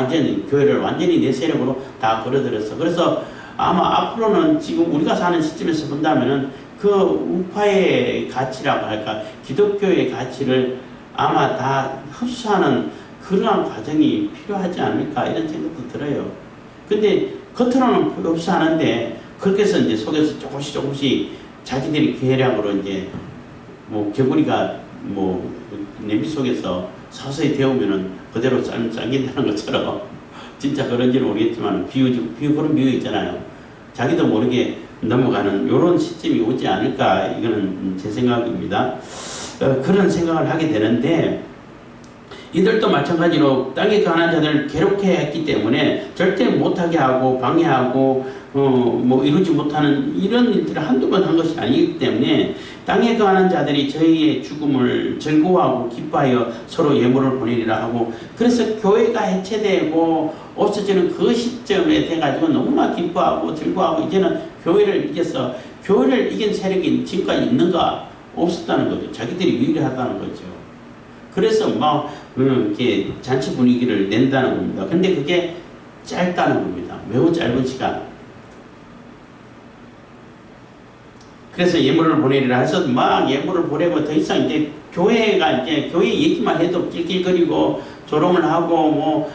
이제는 교회를 완전히 내 세력으로 다 걸어들였어. 그래서 아마 앞으로는 지금 우리가 사는 시점에서 본다면은 그 우파의 가치라고 할까, 기독교의 가치를 아마 다 흡수하는 그러한 과정이 필요하지 않을까, 이런 생각도 들어요. 근데 겉으로는 흡수하는데, 그렇게 해서 이제 속에서 조금씩 자기들이 계략으로 이제 개구리가 냄비 속에서 서서히 데우면은 그대로 짱긴다는 것처럼, 진짜 그런지는 모르겠지만 그런 비유 있잖아요. 자기도 모르게 넘어가는 이런 시점이 오지 않을까, 이거는 제 생각입니다. 그런 생각을 하게 되는데, 이들도 마찬가지로 땅에 거하는 자들을 괴롭게 했기 때문에 절대 못하게 하고 방해하고 이루지 못하는 이런 일들을 한두 번 한 것이 아니기 때문에 땅에 거하는 자들이 저희의 죽음을 즐거워하고 기뻐하여 서로 예물을 보내리라 하고, 그래서 교회가 해체되고 없어지는 그 시점에 돼가지고 너무나 기뻐하고 즐거워하고, 이제는 교회를 이겨서, 교회를 이긴 세력이 지금까지 있는가? 없었다는 거죠. 자기들이 유일하다는 거죠. 그래서 이렇게 잔치 분위기를 낸다는 겁니다. 근데 그게 짧다는 겁니다. 매우 짧은 시간. 그래서 예물을 보내리라 해서 예물을 보내고, 더 이상 이제 교회가 이제 교회 얘기만 해도 낄낄거리고 조롱을 하고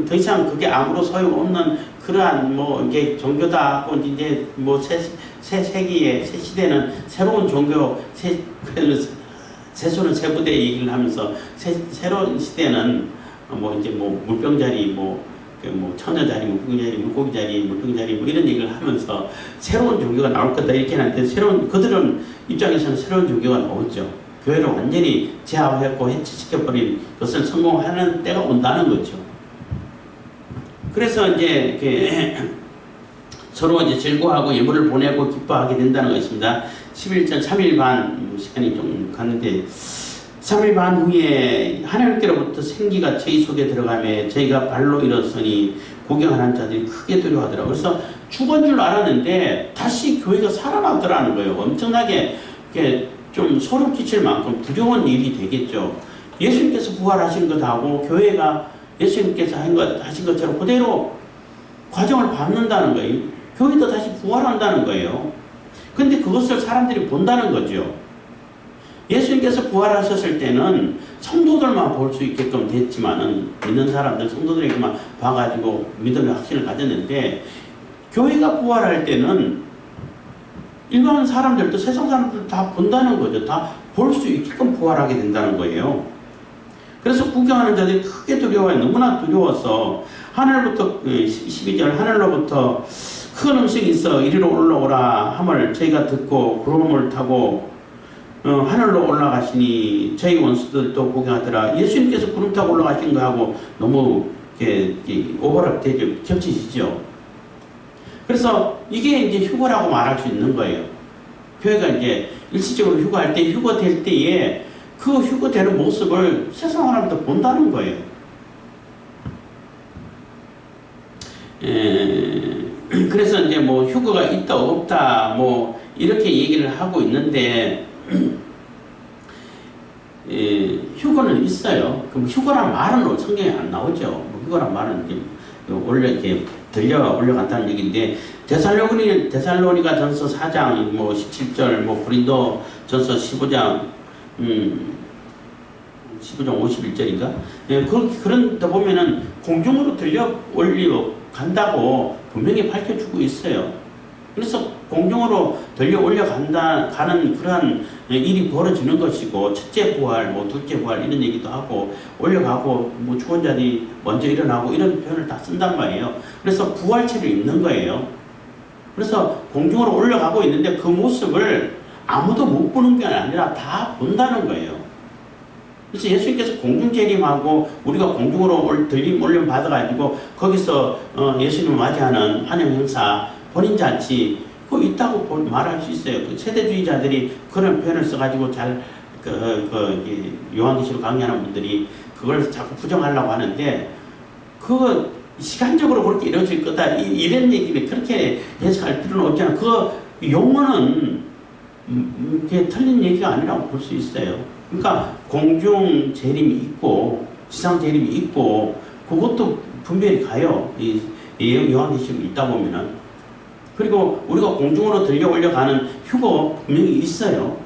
더 이상 그게 아무런 소용없는 그러한 이게 종교다 하고, 이제 새 세기에, 새 시대는 새로운 종교, 세수는 세부대 얘기를 하면서 새로운 시대는 이제 물병자리, 처녀자리, 물고기자리, 물고기자리, 물병자리 이런 얘기를 하면서 새로운 종교가 나올 거다 이렇게 하는데, 그들은 입장에서는 새로운 종교가 나오죠. 교회를 완전히 제압했고 해체시켜버린 것을 성공하는 때가 온다는 거죠. 그래서 이제 이렇게 서로 이제 즐거워하고 예물을 보내고 기뻐하게 된다는 것입니다. 11절 3일 반 시간이 좀 갔는데, 3일 반 후에 하나님께로부터 생기가 저희 속에 들어가며 저희가 발로 일었으니 구경하는 자들이 크게 두려워하더라고요. 그래서 죽은 줄 알았는데 다시 교회가 살아나더라는 거예요. 엄청나게 이렇게 좀 소름 끼칠 만큼 두려운 일이 되겠죠. 예수님께서 부활하신 것하고 교회가 예수님께서 하신 것처럼 그대로 과정을 밟는다는 거예요. 교회도 다시 부활한다는 거예요. 근데 그것을 사람들이 본다는 거죠. 예수님께서 부활하셨을 때는 성도들만 볼 수 있게끔 됐지만은, 믿는 사람들, 성도들에게만 봐가지고 믿음의 확신을 가졌는데, 교회가 부활할 때는 일반 사람들도, 세상 사람들도 다 본다는 거죠. 다 볼 수 있게끔 부활하게 된다는 거예요. 그래서 구경하는 자들이 크게 두려워요. 너무나 두려워서 하늘부터 12절 하늘로부터 큰 음성이 있어 이리로 올라오라 함을 저희가 듣고 구름을 타고 하늘로 올라가시니 저희 원수들도 구경하더라. 예수님께서 구름 타고 올라가신 거하고 너무 오버랩되죠. 겹치시죠. 그래서 이게 이제 휴거라고 말할 수 있는 거예요. 교회가 이제 일시적으로 휴거할 때, 휴거될 때에 그 휴거되는 모습을 세상 사람도 본다는 거예요. 그래서 이제 뭐 휴거가 있다 없다 뭐 이렇게 얘기를 하고 있는데 휴거는 있어요. 그럼 휴거란 말은 성경에 안 나오죠. 뭐 휴거란 말은 이제 원래 이렇게 올려간다는 얘기인데, 데살로니가 전서 4장 뭐 17절, 뭐 고린도 전서 15장 51절인가? 그런다 보면은 공중으로 올려 간다고 분명히 밝혀주고 있어요. 그래서 공중으로 가는 그러한 일이 벌어지는 것이고, 첫째 부활, 뭐 둘째 부활 이런 얘기도 하고, 올려가고, 뭐 죽은 자들이 먼저 일어나고 이런 표현을 다 쓴단 말이에요. 그래서 부활체를 입는 거예요. 그래서 공중으로 올라가고 있는데 그 모습을 아무도 못 보는 게 아니라 다 본다는 거예요. 그래서 예수님께서 공중재림하고 우리가 공중으로 올림 받아가지고 거기서 예수님을 맞이하는 환영 행사, 본인잔치 그거 있다고 말할 수 있어요. 그 세대주의자들이 그런 표현을 써가지고 요한계시록 강의하는 분들이 그걸 자꾸 부정하려고 하는데, 그거 시간적으로 그렇게 이루어질 거다 이런 얘기를 그렇게 해석할 필요는 없잖아요. 그 용어는 그게 틀린 얘기가 아니라고 볼 수 있어요. 그러니까 공중 재림이 있고 지상 재림이 있고 그것도 분별이 가요. 이 요한계시록 읽다 보면은. 그리고 우리가 공중으로 들려 올려가는 휴거 분명히 있어요.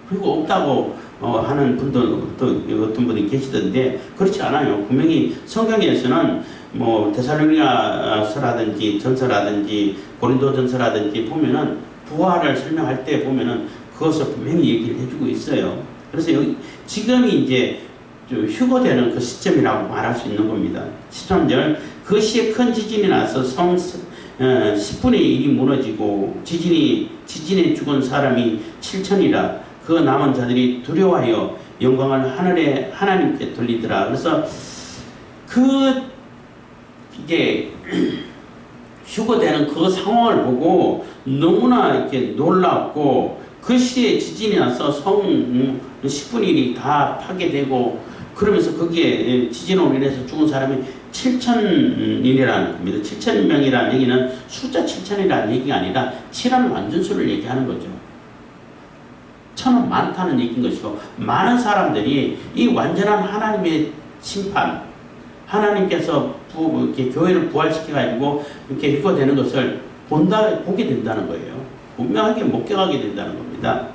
그리고 없다고 하는 분들도 어떤 분이 계시던데 그렇지 않아요. 분명히 성경에서는 뭐 데살로니가서라든지 전서라든지 고린도 전서라든지 보면은 부활을 설명할 때 보면은 그것을 분명히 얘기를 해주고 있어요. 그래서 지금이 이제 휴거되는 그 시점이라고 말할 수 있는 겁니다. 13절 그 시에 큰 지진이 나서 성 10분의 1이 무너지고 지진에 죽은 사람이 7천이라 그 남은 자들이 두려워하여 영광을 하늘에 하나님께 돌리더라. 그래서 이게 휴거되는 그 상황을 보고 너무나 이렇게 놀랍고, 그 시에 지진이 나서 성 10분의 1이 다 파괴되고, 그러면서 거기에 지진으로 인해서 죽은 사람이 7천이라는 겁니다. 7천명이라는 얘기는 숫자 7천이라는 얘기가 아니라 7하는 완전수를 얘기하는 거죠. 천은 많다는 얘기인 것이고, 많은 사람들이 이 완전한 하나님의 심판, 하나님께서 이렇게 교회를 부활시켜가지고 이렇게 휴거되는 것을 보게 된다는 거예요. 분명하게 목격하게 된다는 겁니다.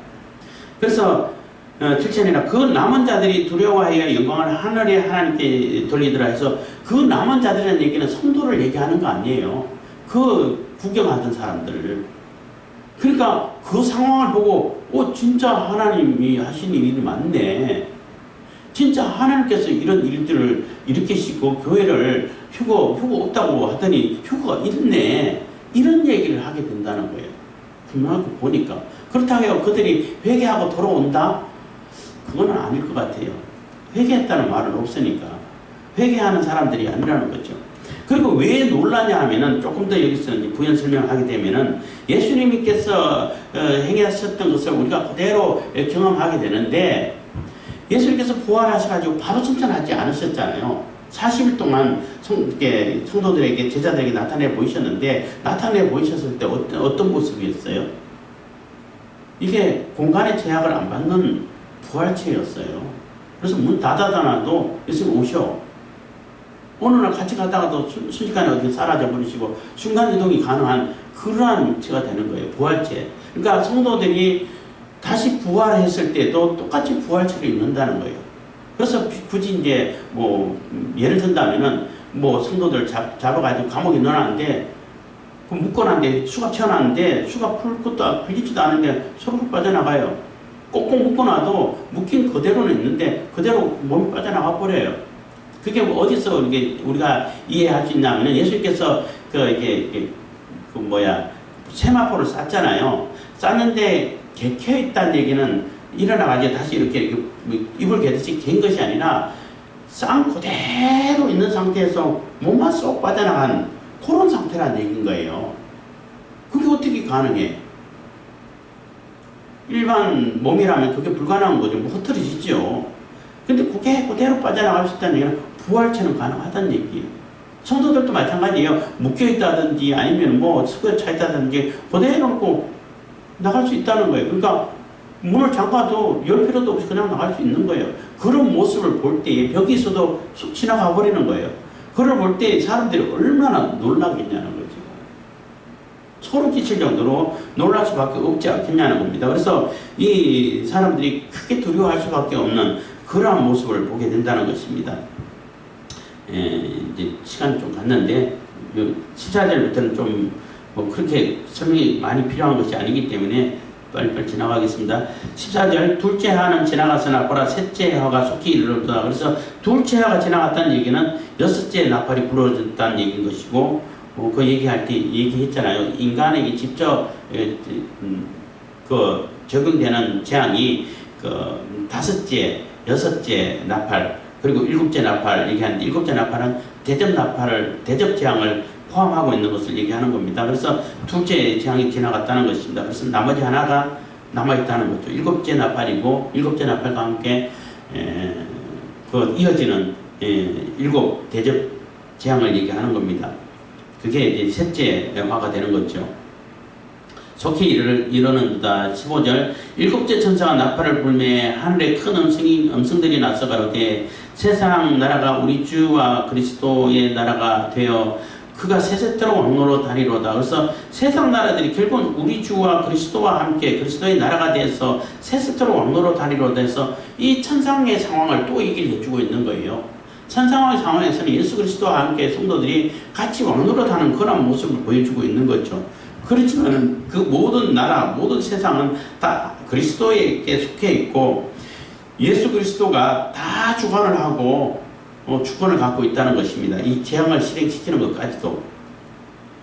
그래서 7천이나 그 남은 자들이 두려워하여 영광을 하늘에 하나님께 돌리더라 해서, 그 남은 자들이라는 얘기는 성도를 얘기하는 거 아니에요. 그 구경하던 사람들. 그러니까 그 상황을 보고 진짜 하나님이 하신 일이 많네. 진짜 하나님께서 이런 일들을 일으키시고 교회를 휴거 없다고 하더니 휴거가 있네. 이런 얘기를 하게 된다는 거예요. 분명하게 보니까. 그렇다고 해요 그들이 회개하고 돌아온다? 그건 아닐 것 같아요. 회개했다는 말은 없으니까. 회개하는 사람들이 아니라는 거죠. 그리고 왜 놀라냐 하면은, 조금 더 여기서 이제 부연 설명하게 되면은, 예수님께서 행하셨던 것을 우리가 그대로 경험하게 되는데, 예수님께서 부활하셔가지고 바로 승천하지 않으셨잖아요. 40일 동안 성도들에게, 제자들에게 나타내 보이셨는데, 나타내 보이셨을 때 어떤 모습이었어요? 이게 공간의 제약을 안 받는 부활체였어요. 그래서 문 닫아놔도 예수님 오셔. 어느 날 같이 가다가도 순식간에 어디 사라져 버리시고 순간이동이 가능한 그러한 육체가 되는 거예요. 부활체. 그러니까 성도들이 다시 부활했을 때도 똑같이 부활체를 입는다는 거예요. 그래서 굳이 이제 뭐 예를 든다면은 뭐 성도들 잡아가지고 감옥에 넣어놨는데 그 묶어놨는데 수갑 채워놨는데 수갑 풀리지도 않은데 서로 빠져나가요. 꼭꼭 묶어놔도 묶인 그대로는 있는데 그대로 몸이 빠져나가 버려요. 그게 어디서 우리가 이해할 수 있냐면은 예수님께서 세마포를 쌌잖아요. 쌌는데 개켜 있다는 얘기는 일어나가지고 다시 이렇게 이불 개듯이 갠 것이 아니라 쌍 그대로 있는 상태에서 몸만 쏙 빠져나간 그런 상태라는 얘기인 거예요. 그게 어떻게 가능해? 일반 몸이라면 그게 불가능한 거죠. 뭐 흐트러지죠. 근데 그게 그대로 빠져나갈 수 있다는 얘기는 부활체는 가능하다는 얘기예요. 성도들도 마찬가지예요. 묶여있다든지 아니면 뭐 스크에 차있다든지 그대로 놓고 나갈 수 있다는 거예요. 그러니까 문을 잠가도 열 필요도 없이 그냥 나갈 수 있는 거예요. 그런 모습을 볼 때 벽이 있어도 쑥 지나가 버리는 거예요. 그걸 볼 때 사람들이 얼마나 놀라겠냐는 거죠. 소름 끼칠 정도로 놀랄 수밖에 없지 않겠냐는 겁니다. 그래서 이 사람들이 크게 두려워할 수밖에 없는 그러한 모습을 보게 된다는 것입니다. 이제 시간이 좀 갔는데 14절부터는 좀 뭐 그렇게 설명이 많이 필요한 것이 아니기 때문에 빨리빨리 지나가겠습니다. 14절 둘째 해는 지나갔으나 보라 셋째 해가 속히 이르렀다. 그래서 둘째 해가 지나갔다는 얘기는 여섯째 나팔이 불어졌다는 얘기인 것이고 그 얘기할 때 얘기했잖아요. 인간에게 직접 그 적용되는 재앙이 그 다섯째, 여섯째 나팔 그리고 일곱째 나팔 얘기하는데 일곱째 나팔은 대접 재앙을 포함하고 있는 것을 얘기하는 겁니다. 그래서 둘째 재앙이 지나갔다는 것입니다. 그래서 나머지 하나가 남아있다는 거죠. 일곱째 나팔이고 일곱째 나팔과 함께 그 이어지는 일곱 대접 재앙을 얘기하는 겁니다. 그게 이제 셋째 화가 되는 거죠. 속히 이르는다. 15절 일곱째 천사가 나팔을 불매 하늘에 큰 음성들이 나서 가로되 세상 나라가 우리 주와 그리스도의 나라가 되어 그가 세세토록 왕노로 다니로다. 그래서 세상 나라들이 결국은 우리 주와 그리스도와 함께 그리스도의 나라가 돼서 세세토록 왕노로 다니로다 해서 이 천상의 상황을 또 얘기를 해주고 있는 거예요. 천상의 상황에서는 예수 그리스도와 함께 성도들이 같이 왕노릇하는 그런 모습을 보여주고 있는 거죠. 그렇지만 그 모든 나라, 모든 세상은 다 그리스도에게 속해 있고 예수 그리스도가 다 주관을 하고 주권을 갖고 있다는 것입니다. 이 재앙을 실행시키는 것까지도.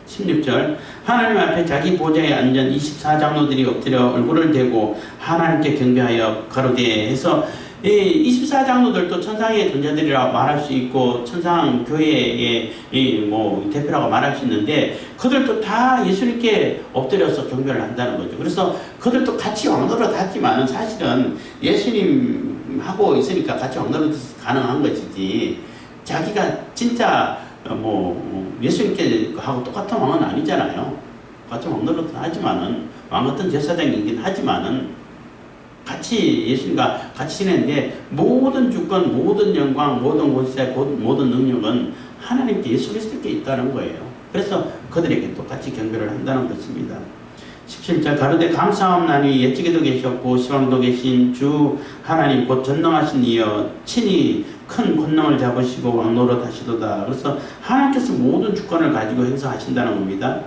16절 하나님 앞에 자기 보좌에 앉은 24장로들이 엎드려 얼굴을 대고 하나님께 경배하여 가로되 해서 이 24장로들도 천상의 존재들이라고 말할 수 있고 천상 교회의 뭐 대표라고 말할 수 있는데 그들도 다 예수님께 엎드려서 경배를 한다는 거죠. 그래서 그들도 같이 왕노릇 하지만 사실은 예수님하고 있으니까 같이 왕노릇 가능한 것이지 자기가 진짜 뭐 예수님께 하고 똑같은 왕은 아니잖아요. 같이 왕노릇 하지만은 왕 같은 제사장이긴 하지만은 같이 예수님과 같이 지내는데 모든 주권, 모든 영광, 모든 권세, 모든 능력은 하나님께 예수 그리스도께 있다는 거예요. 그래서 그들에게 똑같이 경배를 한다는 것입니다. 17절 가로되 감사함나니 옛적에도 계셨고 시방도 계신 주 하나님 곧 전능하신 이여 친히 큰 권능을 잡으시고 왕노릇 하시도다. 그래서 하나님께서 모든 주권을 가지고 행사하신다는 겁니다.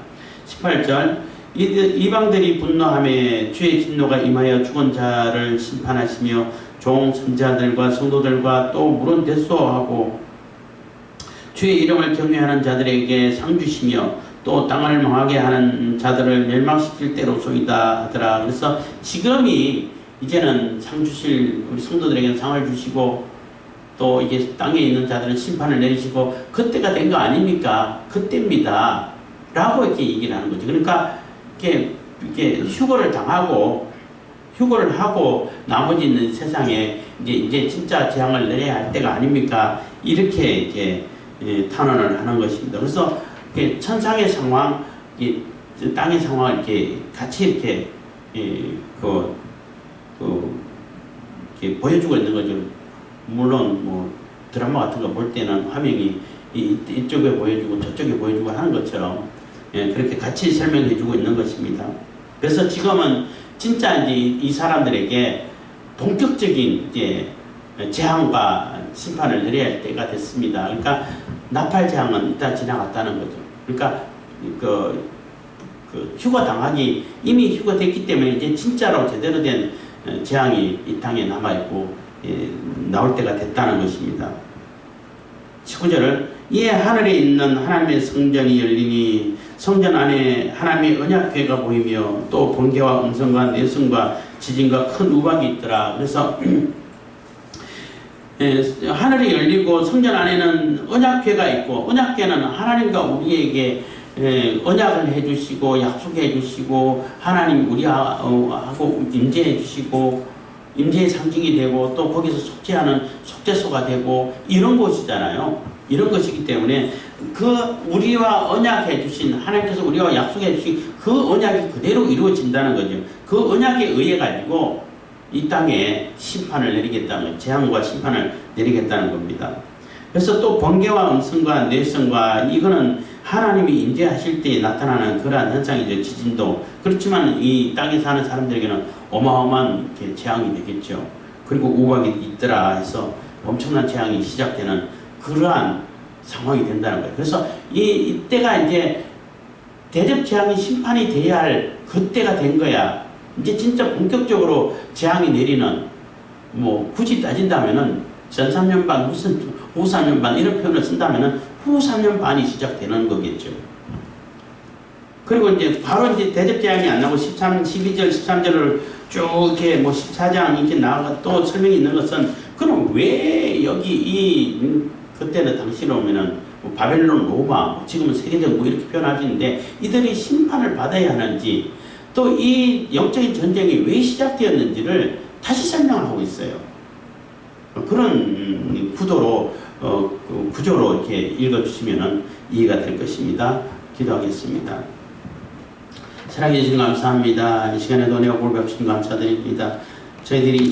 18절 이방들이 분노하며 주의 진노가 임하여 죽은 자를 심판하시며 종 선자들과 성도들과 또 물은 대수하고 주의 이름을 경외하는 자들에게 상 주시며 또 땅을 망하게 하는 자들을 멸망시킬 때로소이다 하더라. 그래서 지금이 이제는 상 주실 우리 성도들에게는 상을 주시고 또 이게 땅에 있는 자들은 심판을 내리시고 그때가 된 거 아닙니까? 그때입니다. 라고 이렇게 얘기를 하는 거죠. 그러니까 이렇게 휴거를 당하고 휴거를 하고 나머지는 세상에 이제 진짜 재앙을 내려야 할 때가 아닙니까? 이렇게 이렇게 탄원을 하는 것입니다. 그래서 이렇게 천상의 상황, 땅의 상황을 이렇게 같이 이렇게 이렇게 보여주고 있는 거죠. 물론 뭐 드라마 같은 거 볼 때는 화면이 이쪽에 보여주고 저쪽에 보여주고 하는 것처럼 그렇게 같이 설명해주고 있는 것입니다. 그래서 지금은 진짜 이제 이 사람들에게 본격적인 이제 재앙과 심판을 내려야 할 때가 됐습니다. 그러니까 나팔 재앙은 일단 지나갔다는 거죠. 그러니까 그 휴거 당하기 이미 휴거됐기 때문에 이제 진짜로 제대로 된 재앙이 이 땅에 남아 있고 나올 때가 됐다는 것입니다. 19절을 이에 하늘에 있는 하나님의 성전이 열리니 성전 안에 하나님의 언약궤가 보이며 또 번개와 음성과 내성과 지진과 큰 우박이 있더라. 그래서 하늘이 열리고 성전 안에는 언약궤가 있고 언약궤는 하나님과 우리에게 언약을 해주시고 약속해 주시고 하나님 우리하고 임재해 주시고 임재의 상징이 되고 또 거기서 속죄하는 속죄소가 되고 이런 곳이잖아요. 이런 것이기 때문에 그 우리와 언약해 주신 하나님께서 우리와 약속해 주신 그 언약이 그대로 이루어진다는 거죠. 그 언약에 의해 가지고 이 땅에 심판을 내리겠다는 거예요. 재앙과 심판을 내리겠다는 겁니다. 그래서 또 번개와 음성과 뇌성과 이거는 하나님이 임재하실 때 나타나는 그러한 현상이죠. 지진도. 그렇지만 이 땅에 사는 사람들에게는 어마어마한 재앙이 되겠죠. 그리고 우박이 있더라 해서 엄청난 재앙이 시작되는 그러한 상황이 된다는 거예요. 그래서 이때가 이제 대접 재앙이 심판이 돼야 할 그때가 된 거야. 이제 진짜 본격적으로 재앙이 내리는, 뭐 굳이 따진다면은 전 3년 반, 후 3년 반 이런 표현을 쓴다면은 후 3년 반이 시작되는 거겠죠. 그리고 이제 바로 이제 대접 재앙이 안 나고 12절, 13절을 쭉 이렇게 뭐 14장 이렇게 나와가 또 설명이 있는 것은 그럼 왜 여기 그때는 당시로 오면은 뭐 바벨론, 로마, 지금은 세계적 뭐 이렇게 표현하시는데 이들이 심판을 받아야 하는지 또 이 영적인 전쟁이 왜 시작되었는지를 다시 설명하고 있어요. 그런 구도로 구조로 이렇게 읽어주시면 이해가 될 것입니다. 기도하겠습니다. 사랑해 주신 감사합니다. 이 시간에도 은혜와 복을 베푸신 감사드립니다. 저희들이